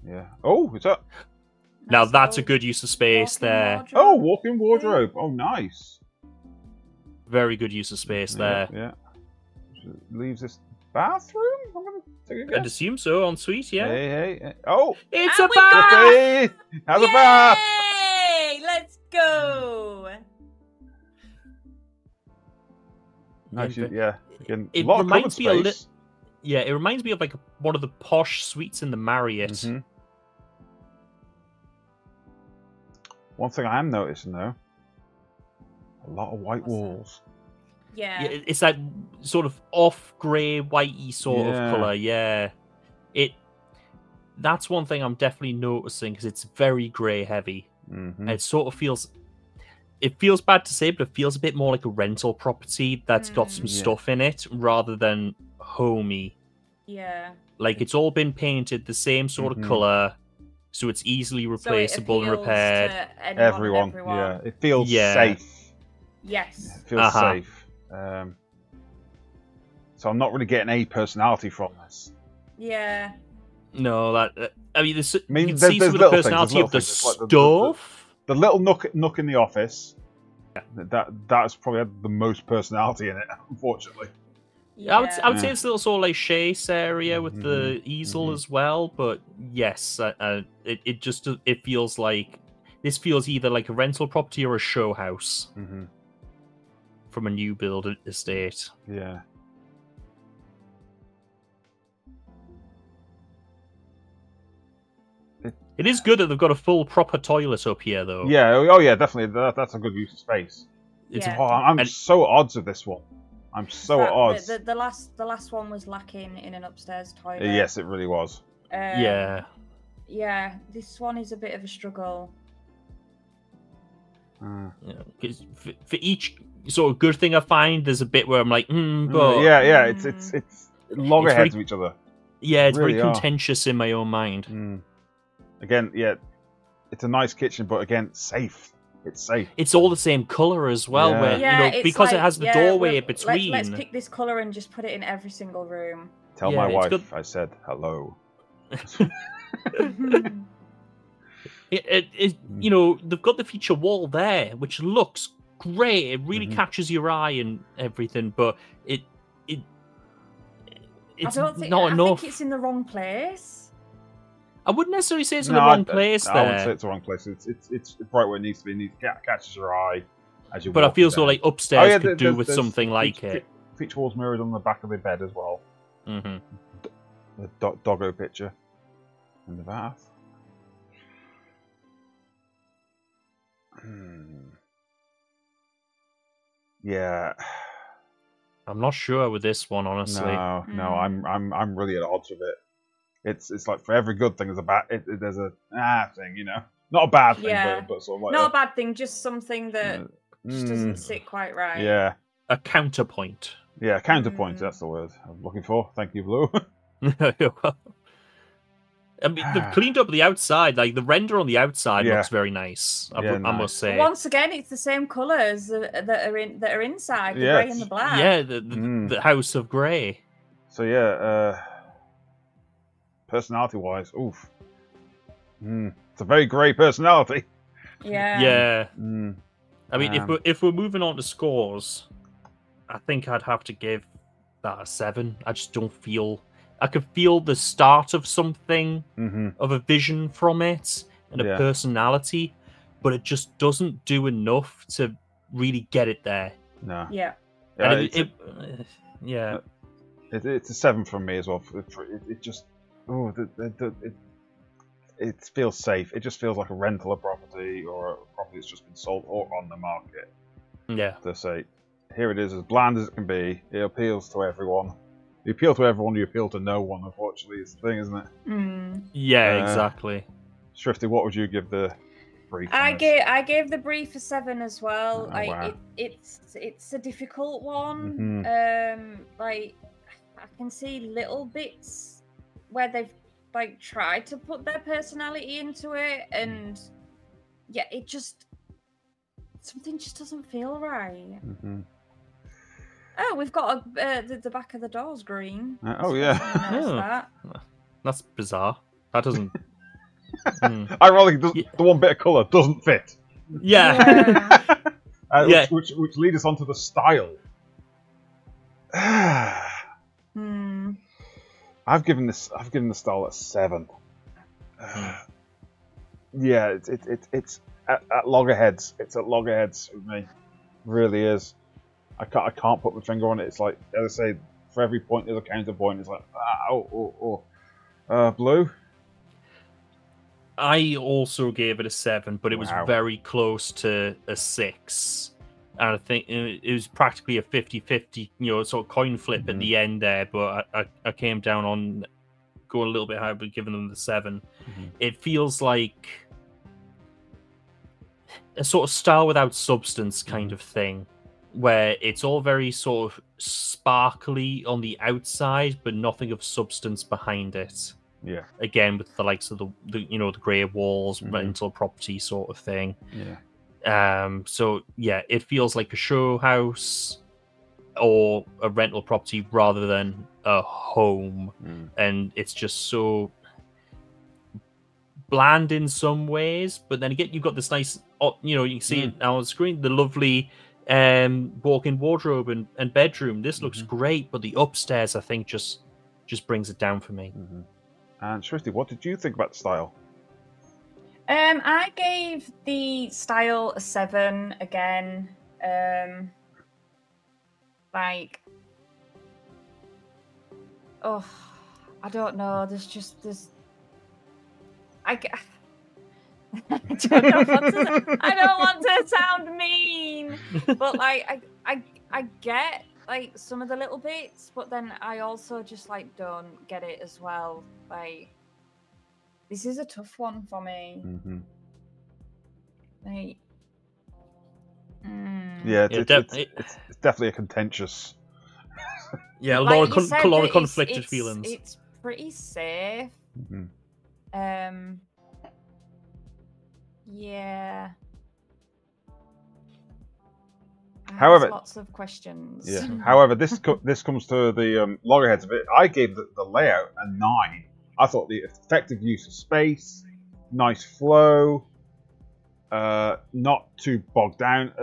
S1: yeah. Oh, it's up.
S2: Now
S3: Nice
S2: that's a
S3: little
S2: good use of space
S3: walk-in
S2: there.
S3: wardrobe.
S1: Oh, walk-in wardrobe. Oh, nice.
S2: Very good use of space there.
S1: Yeah. Leaves this bathroom. I'm gonna take a
S2: I'd
S1: guess.
S2: assume so. Ensuite, yeah.
S1: Hey. Oh,
S2: It's
S3: And
S2: a
S3: we got-
S2: bath.
S1: hey, has a bath.
S3: Yay! Let's go.
S1: Nice. Yeah. Again,
S2: It
S1: a lot of covered
S2: reminds me a
S1: space.
S2: Yeah, it reminds me of like one of the posh suites in the Marriott.
S1: Mhm. One thing I am noticing though, a lot of white
S3: What's that?
S1: walls.
S3: Yeah.
S2: Yeah, it's that sort of off grey, whitey sort
S1: Yeah.
S2: of colour. Yeah, that's one thing I'm definitely noticing because it's very grey heavy.
S1: Mm-hmm.
S2: It sort of feels. It feels bad to say, but it feels a bit more like a rental property that's got some
S1: Yeah.
S2: stuff in it rather than homey.
S3: Yeah.
S2: Like it's all been painted the same sort of
S1: Mhm.
S2: colour, so it's easily replaceable and
S3: so it appeals
S2: repaired.
S3: to anyone and
S1: Everyone. Yeah. It feels
S2: Yeah.
S1: safe.
S3: Yes.
S1: It feels
S2: Uh-huh.
S1: safe. So I'm not really getting any personality from this.
S3: Yeah.
S2: No, that I mean, there's,
S1: mean,
S2: you can
S1: there's-
S2: see
S1: there's
S2: some of the
S1: little things, there's
S2: personality
S1: little
S2: of the
S1: things, it's like
S2: stuff.
S1: The little nook in the office. That's probably had the most personality in it, unfortunately.
S3: Yeah.
S2: I would say it's a little sort of like chaise area with the
S1: Mhm,
S2: easel
S1: mhm.
S2: as well, but yes, it just it feels like this feels either like a rental property or a show house
S1: Mm-hmm.
S2: from a new build estate.
S1: Yeah.
S2: It is good that they've got a full proper toilet up here, though.
S1: Yeah. Oh, yeah. Definitely. That's a good use of space.
S2: It's
S3: Yeah.
S1: Oh, I'm
S2: And-
S1: so at odds with this one. I'm so at odds.
S3: The last one was lacking in an upstairs toilet.
S1: Yes, it really was.
S2: yeah.
S3: Yeah. This one is a bit of a struggle.
S2: Yeah, 'cause for each sort of good thing I find, there's a bit where I'm like, but
S1: Yeah. It's loggerheads
S2: very-
S1: of each other.
S2: yeah, it's
S1: really
S2: very
S1: are.
S2: contentious in my own mind.
S1: Mm. Again, yeah, it's a nice kitchen, but again, safe. It's safe.
S2: It's all the same color as well,
S1: Yeah.
S2: where
S3: Yeah,
S2: you know
S3: it's
S2: because it
S3: like,
S2: has the
S3: yeah,
S2: doorway
S3: well,
S2: between.
S3: Let's pick this color and just put it in every single room.
S1: Tell
S2: Yeah,
S1: my
S2: it's
S1: wife
S2: good.
S1: I said hello.
S2: You know, they've got the feature wall there, which looks great. It really
S1: Mhm.
S2: catches your eye and everything, but it's
S3: I don't think,
S2: not
S3: I
S2: enough.
S3: think it's in the wrong place.
S2: I wouldn't necessarily say it's in
S1: No,
S2: the wrong place
S1: I
S2: there,
S1: wouldn't say it's the wrong place. It's right where it needs to be. It needs, catches your eye as you.
S2: but I feel so like upstairs could do with something like it.
S1: Feature walls mirrored on the back of the bed as well.
S2: Hmm.
S1: The doggo picture in the bath. Yeah.
S2: I'm not sure with this one, honestly.
S1: No, I'm really at odds with it. It's like for every good thing, there's a bad. There's a thing, you know, not a bad thing,
S3: Yeah.
S1: but sort of like
S3: Not a bad thing, just something that just
S1: mm,
S3: doesn't sit quite right.
S1: yeah,
S2: A counterpoint.
S1: counterpoint.
S3: Mm.
S1: That's the word I'm looking for. Thank you, Blue.
S2: I mean, they've cleaned up the outside. Like the render on the outside
S1: Yeah.
S2: looks very nice. I
S1: Yeah,
S2: must
S1: nice.
S2: say.
S3: Once again, it's the same colours that are inside, the
S1: Yeah,
S3: grey and the black.
S2: Yeah,
S1: Mm.
S2: the House of Grey.
S1: So yeah, personality-wise, oof, it's a very grey personality.
S3: Yeah.
S2: Yeah.
S1: Mm.
S2: I mean, if we're moving on to scores, I think I'd have to give that a 7. I just don't feel. I could feel the start of something,
S1: Mm-hmm.
S2: of a vision from it, and a
S1: Yeah.
S2: personality, but it just doesn't do enough to really get it there.
S1: No,
S3: Yeah.
S2: And
S1: it's,
S2: yeah.
S1: it's a 7 from me as well. It just, it feels safe. It just feels like a rental of property or a property that's just been sold or on the market.
S2: Yeah.
S1: To say, here it is, as bland as it can be. It appeals to everyone. You appeal to everyone, you appeal to no one, unfortunately, is the thing, isn't it?
S2: Yeah, exactly.
S1: Shrifty, what would you give the brief?
S3: I gave the brief a 7 as well. It's a difficult one. Like, I can see little bits where they've like tried to put their personality into it, and yeah, something just doesn't feel right. Oh, we've got the back of the door's green.
S2: That's bizarre. That doesn't.
S1: Ironically, the one bit of colour doesn't fit.
S2: Yeah.
S1: Which leads us on to the style. I've given the style a 7. Yeah, it's at loggerheads. It's at loggerheads with me. It really is. I can't put my finger on it. It's like, as I say, for every point there's a counterpoint. It's like, blue.
S2: I also gave it a 7, but it was very close to a 6. And I think it was practically a 50-50, sort of coin flip at the end there. But I came down on going a little bit higher, but giving them the 7. It feels like a sort of style without substance kind of thing, where it's all very sort of sparkly on the outside, but nothing of substance behind it.
S1: Yeah.
S2: Again, with the likes of the grey walls, rental property sort of thing.
S1: Yeah.
S2: So yeah, it feels like a show house or a rental property rather than a home, and it's just so bland in some ways. But then again, you've got this nice, you can see it now on the screen, the lovely walk-in wardrobe and bedroom. This looks great, but the upstairs, I think, just brings it down for me.
S1: And Shrifty, what did you think about the style?
S3: I gave the style a 7 again. I don't know. I don't want to sound mean, but like I get like some of the little bits, but then I also just like don't get it as well. Like, this is a tough one for me. Like,
S1: yeah, it's definitely a contentious.
S2: Yeah, a
S3: like
S2: lot of conflicted feelings.
S3: It's pretty safe. Yeah.
S1: However,
S3: lots of questions.
S1: Yeah. However, this comes to the loggerheads of it. I gave the layout a 9. I thought the effective use of space, nice flow, not too bogged down.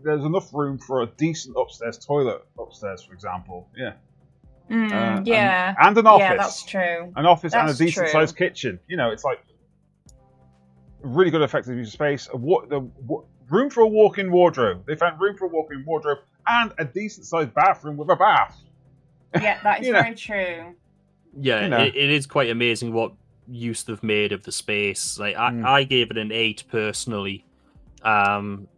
S1: There's enough room for a decent upstairs toilet upstairs, for example. Yeah.
S3: Yeah.
S1: And an office.
S3: Yeah, that's true.
S1: An office and a
S3: That's
S1: decent
S3: true.
S1: sized kitchen. It's like really good effective use of space. Room for a walk-in wardrobe. They found room for a walk-in wardrobe and a decent sized bathroom with a bath.
S3: Yeah, that is very true.
S2: Yeah, it is quite amazing what use they've made of the space. Like I gave it an 8 personally, and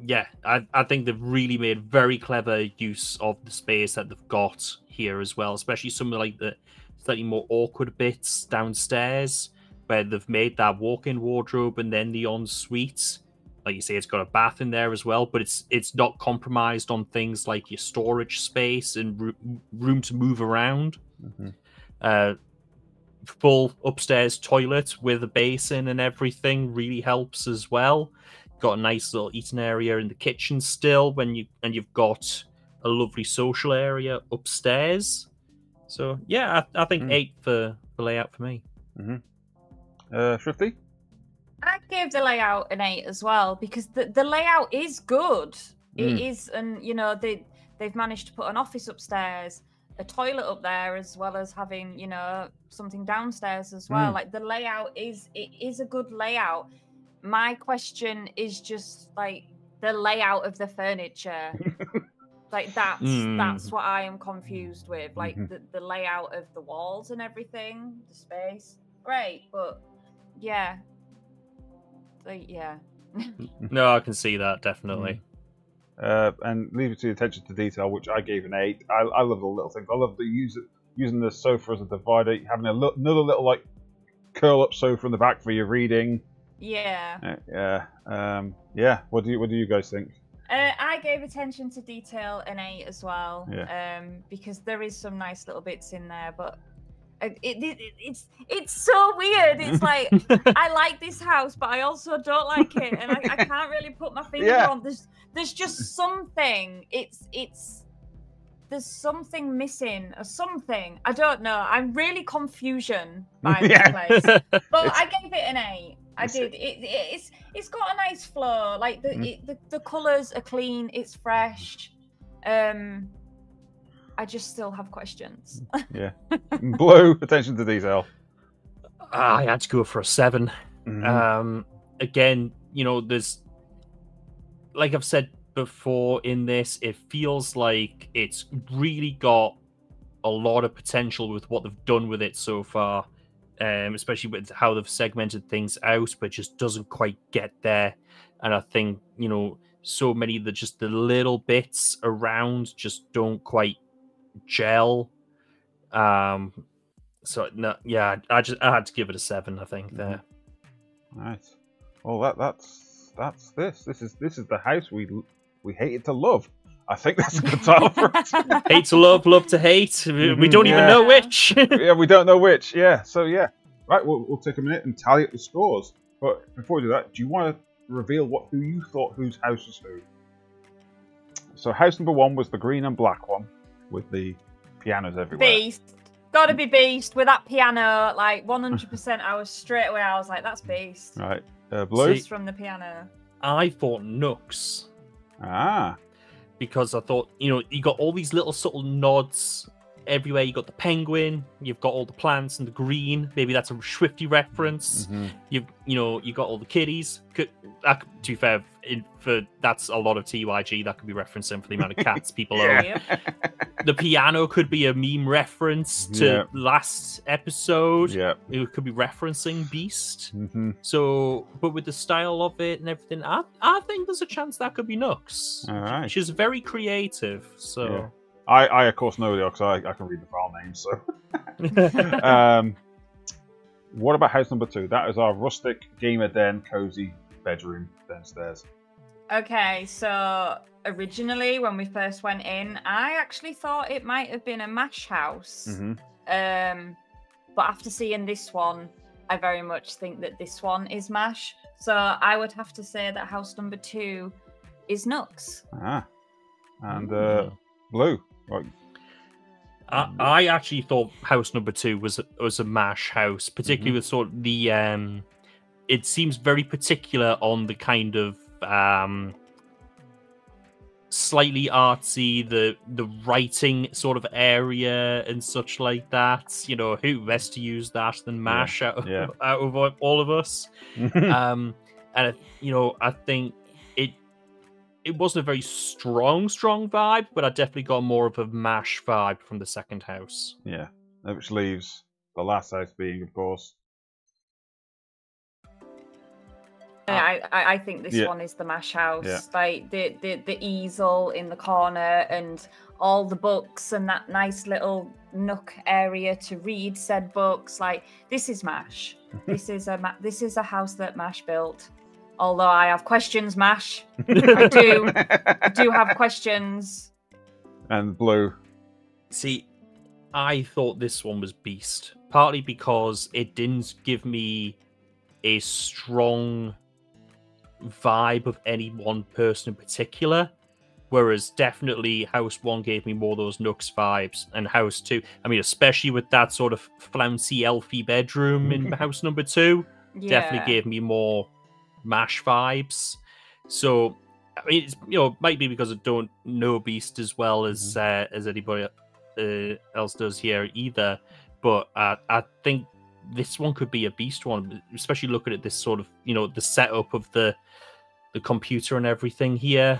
S2: yeah, I think they've really made very clever use of the space that they've got here as well, especially some of like the slightly more awkward bits downstairs where they've made that walk-in wardrobe and then the ensuite. Like you say, it's got a bath in there as well, but it's not compromised on things like your storage space and room to move around. Full upstairs toilet with a basin and everything really helps as well. Got a nice little eating area in the kitchen still, you've got a lovely social area upstairs. So yeah, I think 8 for the layout for me.
S1: Shrifty?
S3: I gave the layout an 8 as well, because the layout is good. It is, and they've managed to put an office upstairs, a toilet up there, as well as having something downstairs as well. Like, the layout is a good layout. My question is just like the layout of the furniture. Like, that's what I am confused with. Like the layout of the walls and everything, the space, great, but yeah. Like, yeah.
S2: No, I can see that definitely.
S1: And leave it to your attention to detail, which I gave an 8. I love the little things. I love using the sofa as a divider, having another little like curl up sofa in the back for your reading.
S3: Yeah.
S1: Yeah. What do you guys think?
S3: I gave attention to detail an 8 as well.
S1: Yeah.
S3: Because there is some nice little bits in there, but it's so weird. It's like I like this house, but I also don't like it, and I can't really put my finger on. There's just something. There's something missing or something. I don't know. I'm really confusion by this place. But I gave it an 8. I did. It's got a nice flow. Like the colours are clean. It's fresh. I just still have questions.
S1: Yeah. Blue, attention to detail.
S2: I had to go for a 7. Again, there's, like I've said before in this, it feels like it's really got a lot of potential with what they've done with it so far, especially with how they've segmented things out, but it just doesn't quite get there. And I think, so many of the little bits around just don't quite gel. So no, yeah, I had to give it a 7, I think, there.
S1: Right. Well, that's this. This is the house we hated to love. I think that's a good title for it.
S2: Hate to love, love to hate. We don't even know which.
S1: Yeah, we don't know which. Yeah. So yeah. Right. We'll take a minute and tally up the scores. But before we do that, do you want to reveal who you thought whose house was who? So house number 1 was the green and black one with the pianos everywhere.
S3: Beast. Gotta be Beast with that piano, like 100%. I was like, that's Beast.
S1: Right. Blue?
S3: Just from the piano.
S2: I thought Nooks.
S1: Ah.
S2: Because I thought, you got all these little subtle nods everywhere. You got the penguin, you've got all the plants and the green. Maybe that's a Swifty reference. You got all the kitties. To be fair, that's a lot of TYG that could be referencing for the amount of cats people own. The piano could be a meme reference to last episode. Yeah, it could be referencing Beast. So, but with the style of it and everything, I think there's a chance that could be Nooks.
S1: All right.
S2: She's very creative. So.
S1: Yeah. I of course know the because I can read the file names. So, what about house number 2? That is our rustic gamer den, cozy bedroom downstairs.
S3: Okay, so originally when we first went in, I actually thought it might have been a MASH house. But after seeing this one, I very much think that this one is MASH. So I would have to say that house number 2 is Nooks.
S1: And Blue. Right.
S2: I actually thought house number 2 was a MASH house, particularly with sort of the it seems very particular on the kind of slightly artsy, the writing sort of area and such like that. Who best to use that than MASH out of all of us? And I think it wasn't a very strong vibe, but I definitely got more of a MASH vibe from the second house.
S1: Yeah, which leaves the last house being, of course.
S3: I think this one is the MASH house. Yeah. Like the easel in the corner and all the books and that nice little nook area to read said books. Like, this is MASH. This is a house that MASH built. Although I have questions, MASH. I do have questions.
S1: And Blue.
S2: See, I thought this one was Beast. Partly because it didn't give me a strong vibe of any one person in particular. Whereas definitely House 1 gave me more of those Nooks vibes. And House 2, I mean, especially with that sort of flouncy, elfy bedroom in house number 2, definitely gave me more MASH vibes. So, I mean, it's, might be because I don't know Beast as well as anybody else does here either. But I think this one could be a Beast one, especially looking at this sort of, the setup of the computer and everything here.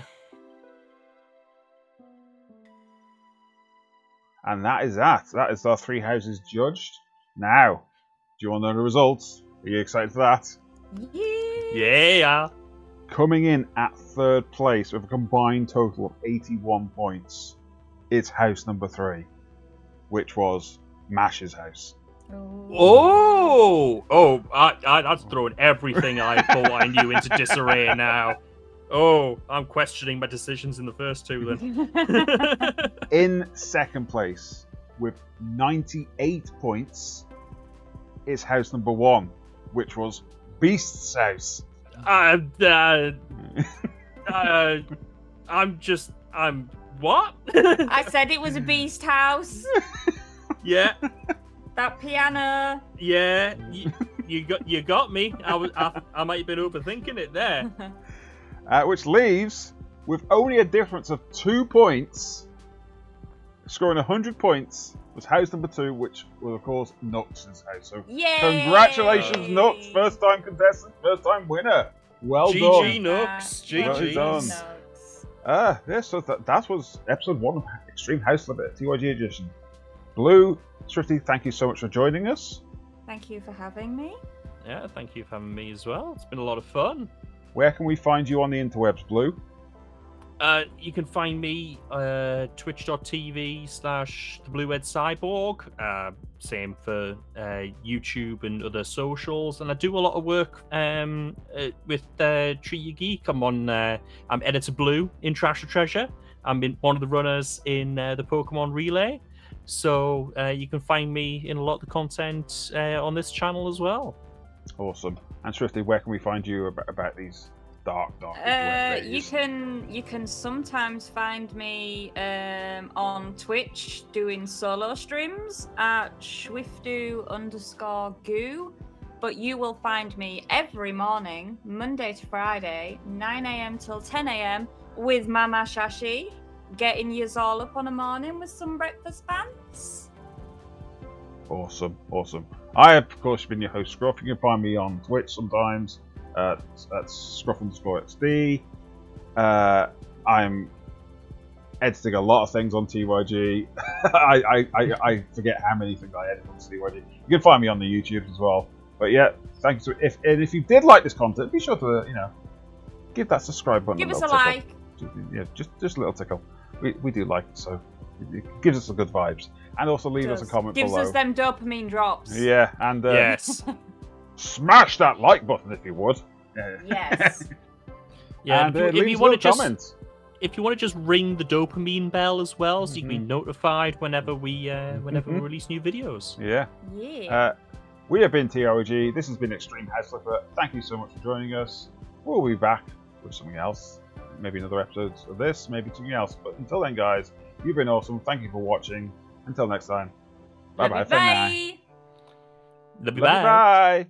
S1: And that is that. That is our 3 houses judged. Now, do you want to know the results? Are you excited for that?
S2: Yeah.
S1: coming in at third place with a combined total of 81 points is house number 3, which was Mash's house.
S2: That's throwing everything I thought I knew into disarray now. Oh, I'm questioning my decisions in the first 2 then.
S1: In second place with 98 points is house number 1, which was Beast's house.
S2: I'm what?
S3: I said it was a beast house.
S2: Yeah.
S3: That piano.
S2: Yeah. You got me. I might have been overthinking it there.
S1: Which leaves with only a difference of 2 points, scoring 100 points, was house number 2, which was, of course, Nux's house. So,
S3: yay!
S1: Congratulations, Nux! First time contestant, first time winner. Well done.
S2: GG, Nux. GG.
S1: Well done. Yes, so that was episode 1 of Extreme House Flipper TYG Edition. Blue, Swifty, thank you so much for joining us.
S3: Thank you for having me.
S2: Yeah, thank you for having me as well. It's been a lot of fun.
S1: Where can we find you on the interwebs, Blue?
S2: You can find me twitch.tv/TheBlueRedCyborg. Same for YouTube and other socials. And I do a lot of work with Tree You Geek. I'm Editor Blue in Trash or Treasure. I'm one of the runners in the Pokemon Relay. So you can find me in a lot of the content on this channel as well.
S1: Awesome. And Swifty, where can we find you about these dark
S3: you can sometimes find me on Twitch doing solo streams at Swiftu_goo, but you will find me every morning, Monday to Friday, 9 AM till 10 AM with Mama Shashi, getting yous all up on a morning with some breakfast pants.
S1: Awesome. I have, of course, been your host, Scruff. You can find me on Twitch sometimes. That's Scruff_XD. I'm editing a lot of things on TYG. I forget how many things I edit on TYG. You can find me on the YouTube as well. But yeah, thanks. If you did like this content, be sure to give that subscribe button.
S3: Give us a like.
S1: Yeah, just a little tickle. We do like it, so it gives us some good vibes. And also leave us a comment below.
S3: Gives us them dopamine drops.
S1: Yeah, and
S2: yes.
S1: Smash that like button if you would.
S3: Yes.
S2: Yeah,
S1: and
S2: if you
S1: want to comment.
S2: If you want to just ring the dopamine bell as well, so you can be notified whenever we release new videos.
S1: Yeah. We have been TROG. This has been Extreme House Flipper. Thank you so much for joining us. We'll be back with something else. Maybe another episode of this, maybe something else. But until then, guys, you've been awesome. Thank you for watching. Until next time. Bye-bye for now.
S3: Bye.
S2: Love you,
S1: Bye.